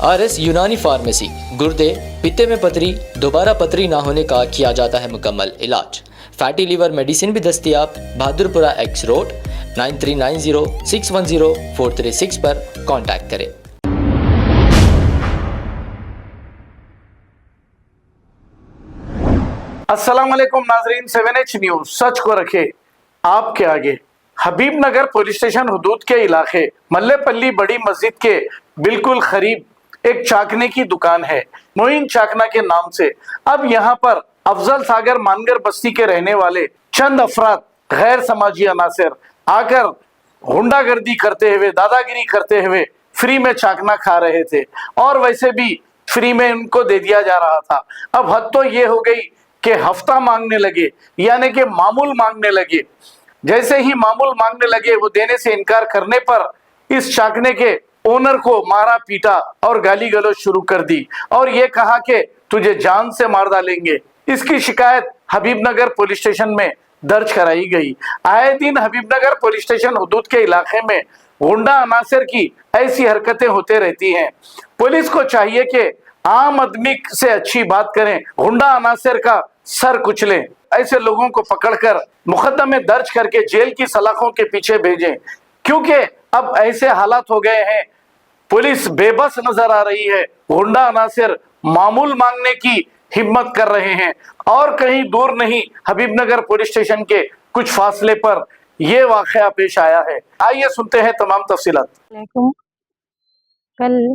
RS यूनानी pharmacy, गुर्दे, पित्ते में पथरी, दोबारा पथरी ना होने का किया जाता है मुकम्मल इलाज। फैटी लीवर मेडिसिन भी दस्तियाब। बहादुरपुरा X रोड 9390610436 पर कांटेक्ट करें। अस्सलाम वालेकुम नाजरीन, 7H न्यूज सच को रखे आपके आगे। हबीबनगर पुलिस स्टेशन हुदूद के इलाके मल्लेपल्ली बड़ी मस्जिद के बिल्कुल करीब एक चाकने की दुकान है, मोइन चाकना के नाम से। अब यहाँ पर अफजल सागर मानगर बस्ती के रहने वाले चंद अफराद गैर समाजी अनासर आकर गुंडागर्दी करते हुए, दादागिरी करते हुए फ्री में चाकना खा रहे थे और वैसे भी फ्री में उनको दे दिया जा रहा था। अब हद तो ये हो गई कि हफ्ता मांगने लगे, यानी कि मामूल मांगने लगे। जैसे ही मामूल मांगने लगे, वो देने से इनकार करने पर इस चाकने के ओनर को मारा पीटा और गाली गलौज शुरू कर दी और ये कहा कि तुझे जान से मार डालेंगे। इसकी शिकायत हबीबनगर पुलिस स्टेशन में दर्ज कराई गई। आए दिन हबीबनगर पुलिस स्टेशन हुदूद के इलाके में गुंडा अनासर की ऐसी हरकतें होते रहती हैं। पुलिस को चाहिए कि आम आदमी से अच्छी बात करें, गुंडा अनासर का सर कुचलें। ऐसे लोगों को पकड़कर मुकदमे दर्ज करके जेल की सलाखों के पीछे भेजें, क्योंकि अब ऐसे हालात हो गए हैं, पुलिस बेबस नजर आ रही है। गुंडा अनासर मामूल मांगने की हिम्मत कर रहे हैं और कहीं दूर नहीं, हबीबनगर पुलिस स्टेशन के कुछ फासले पर यह वाकया पेश आया है। आइए सुनते हैं तमाम तफसीलात। कल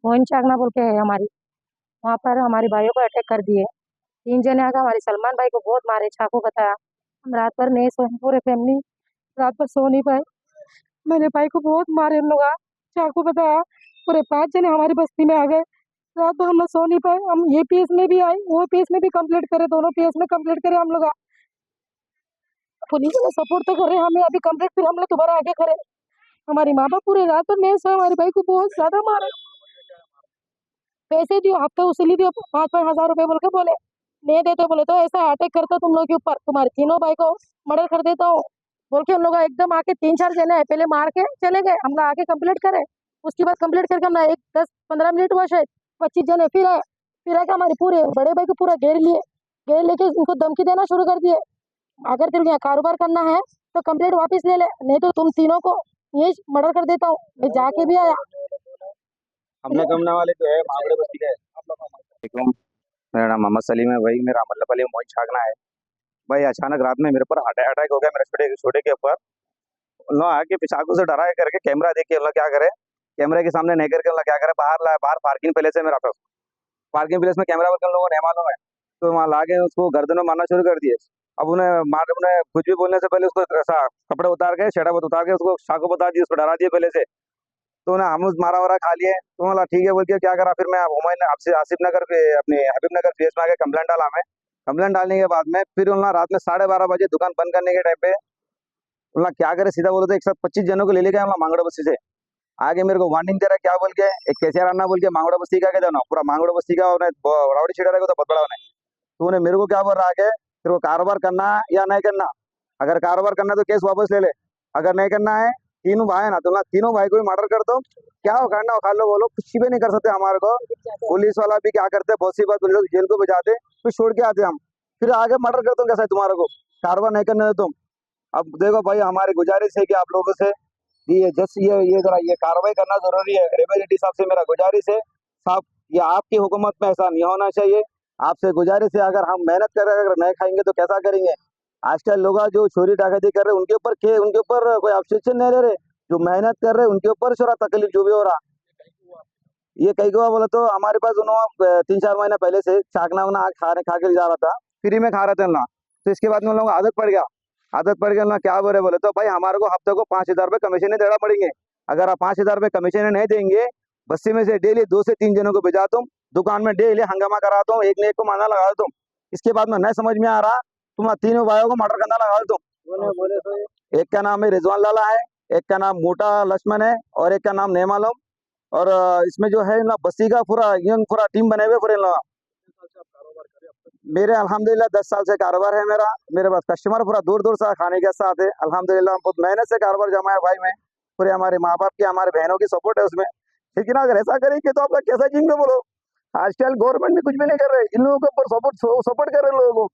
मोइन चाकना बोल के है हमारी, वहाँ पर हमारे भाइयों को अटैक कर दिए। 3 जने आकर हमारे सलमान भाई को बहुत मारे, चाकू बताया। हम रात भर नहीं सोए, पूरे फैमिली रात भर सो नहीं पाए। मेरे भाई को बहुत मारे हम लोग, चाकू बताया। पूरे 5 जने हमारी बस्ती में आ गए। रात भर हम लोग सो नहीं पाए। हम ये पीएस में भी आए, वो पीएस में भी कंप्लीट करे, दोनों पीएस में कंप्लीट करे हम लोग। पुलिस ने सपोर्ट तो कर रहे, हमें अभी कंप्लीट, फिर हम लोग दोबारा आगे करे। हमारी माँ बाप पूरे रात भर नहीं सोए, हमारे भाई को बहुत ज्यादा मारे। पैसे दियो, हफ्ते उसीली दियो, 5-5 हजार रुपए बोल के बोले, नहीं देते। बोले तो ऐसा अटैक करता तुम लोग के ऊपर, तुम्हारे तीनों भाई को मर्डर कर देता हूँ बोल के। हम लोग एकदम आके 3-4 जने है, पहले मार के चले गए। हम लोग आके कंप्लीट करे, उसके बाद कंप्लीट करके हम 10-15 मिनट हुआ शायद, 25 जने फिर आके हमारे पूरे बड़े भाई को पूरा घेर लेके उनको धमकी देना शुरू कर दिए। अगर तेरे यहाँ कारोबार करना है तो कंप्लीट वापस ले ले, नहीं तो तुम तीनों को ये मर्डर कर देता हूँ। मैं जाके भी आया। हमने कमना वाले जो है मावड़े बस्ती का है। मेरा नाम मोहम्मद सलीम है भाई, मेरा मल्लपल्ली मोइन छागना है भाई। अचानक रात में मेरे पर अटैक हो गया, मेरे छोटे के ऊपर। उन लोग आके चाकू से डरा करके कैमरा देख के उन लोग क्या करे, कैमरे के सामने नहीं करके उन लोग क्या करे, बाहर पार्किंग प्लेस है मेरा, पार्किंग प्लेस में कैमरा वर्क लोगों को नहीं मालूम है, तो वहाँ लाके उसको गर्दन में मारना शुरू कर दिए। अब उन्हें कुछ भी बोलने से पहले उसको ऐसा कपड़े उतार के, शर्ट उतार के उसको चाकू बता दिए, उसको डरा दिए पहले से। तो ना हम मारा वारा खा लिए, तो बोला ठीक है बोल के क्या करा, फिर मैं हुमायूं आपसे आसिफ नगर पे अपने हबीबनगर पीएस में आके कंप्लेंट डाला। मैं कंप्लेंट डालने के बाद में फिर उन्होंने रात में 12:30 बजे दुकान बंद करने के टाइम पे उन्होंने क्या करे, सीधा बोले तो 125 जनों को ले लेके मांगड़ो बस्ती से आगे मेरे को वार्निंग दे रहा है, क्या बोल के, एक कैसे आना बोल के मांगड़ो बस्ती का जाना, पूरा मांगड़ो बस्ती का रावड़ी छेड़ा रहेगा तो बहुत बड़ा उन्हें। तो उन्हें मेरे को क्या बोल रहा है, तेरे को कारोबार करना या नहीं करना, अगर कारोबार करना तो केस वापस ले ले, अगर नहीं करना है, तीनों भाई है ना, तो ना तीनों भाई को भी मर्डर कर दो, क्या हो करना खा लो, बोलो कुछ भी नहीं कर सकते हमारे को। पुलिस वाला भी क्या करते, बहुत सी बात पुलिस जेल को बजाते, फिर छोड़ के आते हम, फिर आगे मर्डर कर दो, कैसा है तुम्हारे को कारोबार नहीं करने दो तुम। अब देखो भाई, हमारी गुजारिश है कि आप लोगों से ये जरा ये कार्रवाई करना जरूरी है। रेमेडी साहब से मेरा गुजारिश है, साहब ये आपकी हुकूमत में ऐसा नहीं होना चाहिए, आपसे गुजारिश है। अगर हम मेहनत कर रहे, अगर नहीं खाएंगे तो कैसा करेंगे। आजकल लोग जो चोरी डकैती कर रहे उनके ऊपर कोई ऑब्जेक्शन नहीं ले रहे, जो मेहनत कर रहे उनके ऊपर थोड़ा तकलीफ जो भी हो रहा। ये कई को बोले तो हमारे पास उन्होंने 3-4 महीने पहले से चाकना वना खा के जा रहा था, फ्री में खा रहे थे ना। तो इसके बाद में उन लोगों को आदत पड़ गया ना, क्या बोले तो भाई हमारे को हफ्ते को 5,000 रुपये कमीशन देना पड़ेंगे। अगर आप 5,000 रुपये कमीशन नहीं देंगे, बस्ती में से डेली 2 से 3 जनों को भिजाता हूँ, दुकान में डेली हंगामा कराता हूँ, एक ने एक को माना लगा देता हूँ। इसके बाद में नहीं समझ में आ रहा, तुम तीनों भाइयों को मर्डर करना लगा देता हूँ। एक का नाम है रिजवान लाला है, एक का नाम मोटा लक्ष्मण है और एक का नाम नहीं मालूम। और इसमें जो है ना बस्ती का पूरा टीम बने हुए पूरे लोग। मेरे अल्हम्दुलिल्लाह 10 साल से कारोबार है मेरे पास कस्टमर पूरा दूर से खाने के साथ है। अल्हम्दुलिल्लाह बहुत मेहनत से कारोबार जमा है भाई। मैं पूरे हमारे माँ बाप की, हमारे बहनों की सपोर्ट है उसमें। लेकिन अगर ऐसा करेंगे तो आपका कैसा जिम्मे बोलो। आजकल गवर्नमेंट भी कुछ भी नहीं कर रहे, इन लोगों के ऊपर सपोर्ट कर रहे लोगों को।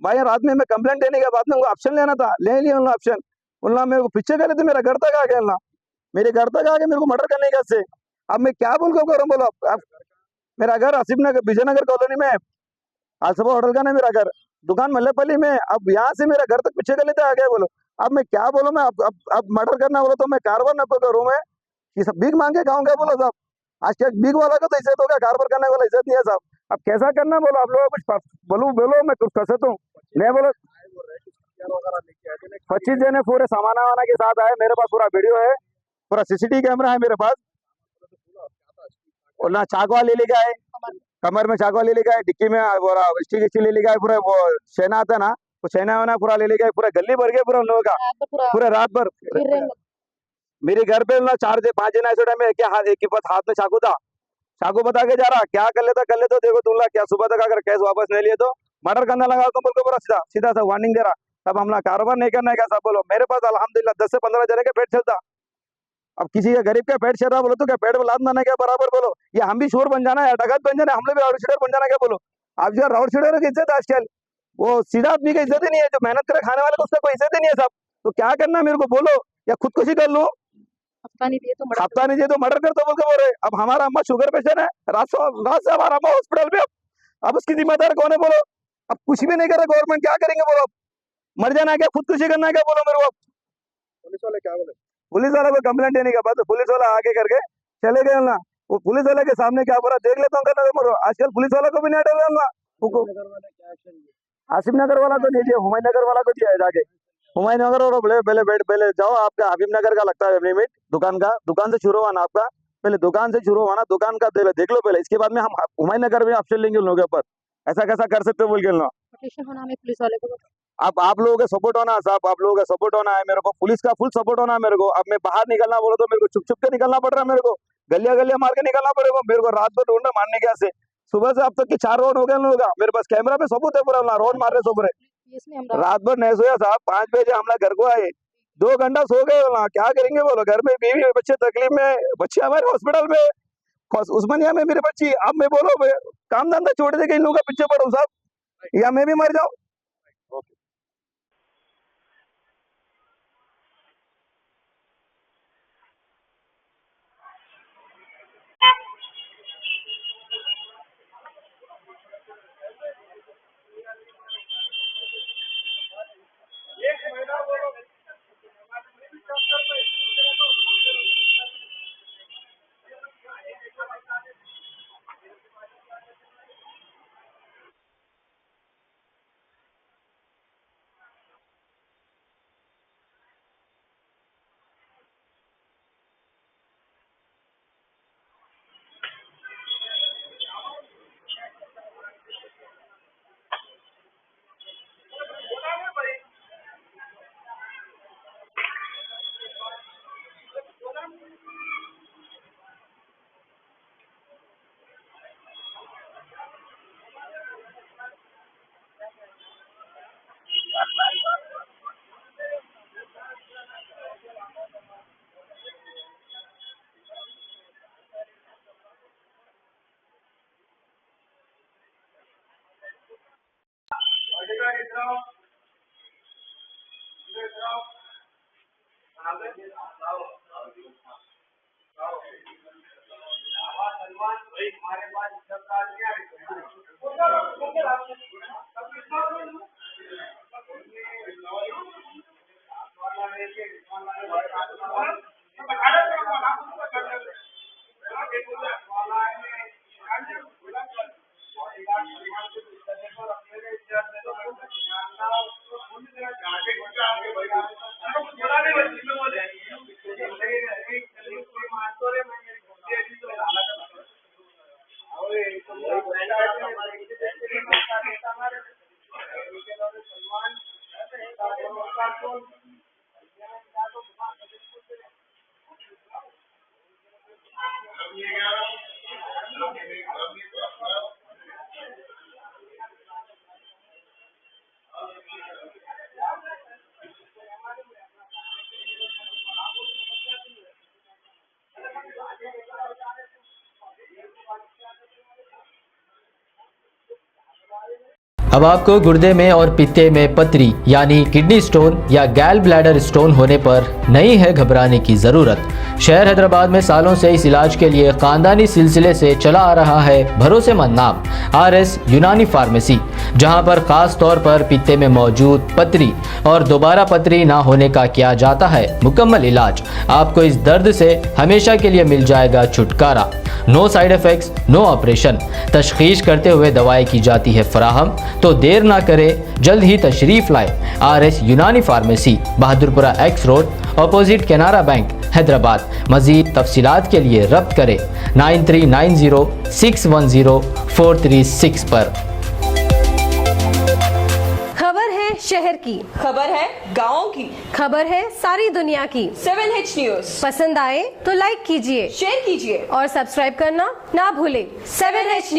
भाई रात में मैं कंप्लेंट देने के बाद में उनको ऑप्शन लेना था, ले लिया उन्होंने ऑप्शन। उन्होंने मेरे को पीछे करे थे, मेरा घर तक आ गया ना, मेरे घर तक आके मेरे को मर्डर करने का से। अब मैं क्या बोल के करूँ बोलो। अब मेरा घर आसिफ नगर विजयनगर कॉलोनी में है, आसफा होटल का ना मेरा घर, दुकान मल्लेपल्ली में। अब यहाँ से मेरा घर तक पीछे कर लेते आ गया बोलो। अब मैं क्या बोलूं, मैं अब मर्डर करना बोलो तो मैं कारबार न करूं मैं, कि सब भीख मांग के खाऊंगा बोलो साहब। आज क्या भीख वाला को तो इज्जत होगा, कारबार करने वाला इज्जत नहीं है साहब। अब कैसा करना बोलो, आप लोग कुछ बोलो बोलो, मैं कुछ कर सकता हूँ नहीं बोलो। 25 जने पूरे सामान वाना के साथ आए, मेरे पास पूरा वीडियो है, पूरा सीसीटीवी कैमरा है मेरे पास। और ना चाकवा ले लेके आए, कमर में चाकवा ले लेके आए, डिक्की में स्टिक ले लेके आए, पूरा वो सेना आता है ना, वो सेना वाना पूरा ले लेके आए, पूरा गली भर गया पूरा उन लोगों का, पूरा रात भर। मेरे घर पे ना 4 से 5 जन ऐसे में क्या हाथ, एक के पास हाथ में चाकू था, चाकू बता के जा रहा, क्या कर लेता देखो तुमला, क्या सुबह तक अगर केस वापस नहीं लिए तो मर्डर करना लगा तो बोल के पूरा सीधा सा वार्निंग दे रहा। तब हमला कारोबार नहीं करना है सब बोलो। मेरे पास अल्हम्दुलिल्लाह 10 से 15 जने के पेट चलता। अब किसी का गरीब का पेट चल रहा बोलो तो क्या पेट में लाद मारना क्या बराबर बोलो। या हम भी शोर बन जाना है, डकैत बन जाना है, हम लोग भी राउड शीटर बन जाना क्या बोलो। आप जो राउड शीटर की इज्जत आजकल, वो सीधा आदमी की इज्जत ही नहीं है, जो मेहनत करे खाने वाले को उसका कोई इज्जत ही नहीं है साहब। तो क्या करना मेरे को बोलो, या खुदकुशी कर लूं, हफ्ता नहीं दिए तो मर्डर कर, तो बोल के बोल रहे। अब हमारा अम्मा शुगर पेशेंट है, रात से हमारा अम्मा हॉस्पिटल में, अब उसकी जिम्मेदार कौन है बोलो। अब कुछ भी नहीं कर रहा गवर्नमेंट, क्या करेंगे बोलो। मर जाना है क्या, खुदकुशी करना है क्या बोलो मेरे को। पुलिस वाले क्या बोले, पुलिस वाला को कंप्लेंट देने के बाद पुलिस वाला आगे करके चले गए ना। वो पुलिस वाले के सामने क्या बोला देख लेता हूँ। आजकल पुलिस वाला को भी नहीं डर ना। आसिफ नगर वाला तो नहीं दिया, हुमायूं नगर वाला को दिया है जाके। हुमायूं नगर और पहले जाओ, आपका हबीब नगर का लगता है लिमिट, दुकान से शुरू हुआ ना आपका, पहले दुकान से शुरू हुआ ना, दुकान का देख लो पहले, इसके बाद में हम हुमायूं नगर में ऑप्शन लेंगे उन लोगों के ऊपर। ऐसा कैसा कर सकते हो बोल के ना। पुलिस वाले को अब आप लोगों का सपोर्ट होना साहब, आप लोगों का सपोर्ट होना है मेरे को, पुलिस का फुल सपोर्ट होना है मेरे को। अब मैं बाहर निकलना बोलो तो मेरे को छुप छुप के निकलना पड़ रहा है, मेरे को गलिया मार के निकलना पड़ेगा मेरे को, रात भर ढूंढना मारने के से। सुबह से अब तक की 4 रोड हो गए लोग, मेरे पास कैमरा पे सबूत है पूरा, रोड मार रहे सब रहे। रात भर नहीं सोया साहब, 5 बजे हम लोग घर को आए, 2 घंटा सो गए ना, क्या करेंगे बोलो। घर में बीवी बच्चे तकलीफ में, बच्चे हमारे हॉस्पिटल में, उस्मानिया में मेरी बच्ची। अब मैं बोलो काम धंधा छोड़ दे के इन लोगों का पीछे पड़ो साहब, या मैं भी मर जाऊं। अब आपको गुर्दे में और पित्ते में पथरी यानी किडनी स्टोन या गैल ब्लैडर स्टोन होने पर नहीं है घबराने की ज़रूरत। शहर हैदराबाद में सालों से इस इलाज के लिए खानदानी सिलसिले से चला आ रहा है भरोसेमंद नाम RS यूनानी फार्मेसी, जहां पर खास तौर पर पित्ते में मौजूद पथरी और दोबारा पथरी ना होने का किया जाता है मुकम्मल इलाज। आपको इस दर्द से हमेशा के लिए मिल जाएगा छुटकारा। No side effects, no operation. तशखीस करते हुए दवाएं की जाती है फराहम। तो देर ना करें, जल्द ही तशरीफ लाए RS यूनानी pharmacy, Bahadurpura X road, opposite Canara bank, Hyderabad. मज़ीद तफसीलात के लिए रब्त करें 9390610436 पर। खबर है शहर की, खबर है गाँव की, खबर है सारी दुनिया की। 7H न्यूज पसंद आए तो लाइक कीजिए, शेयर कीजिए और सब्सक्राइब करना ना भूलें। 7H news.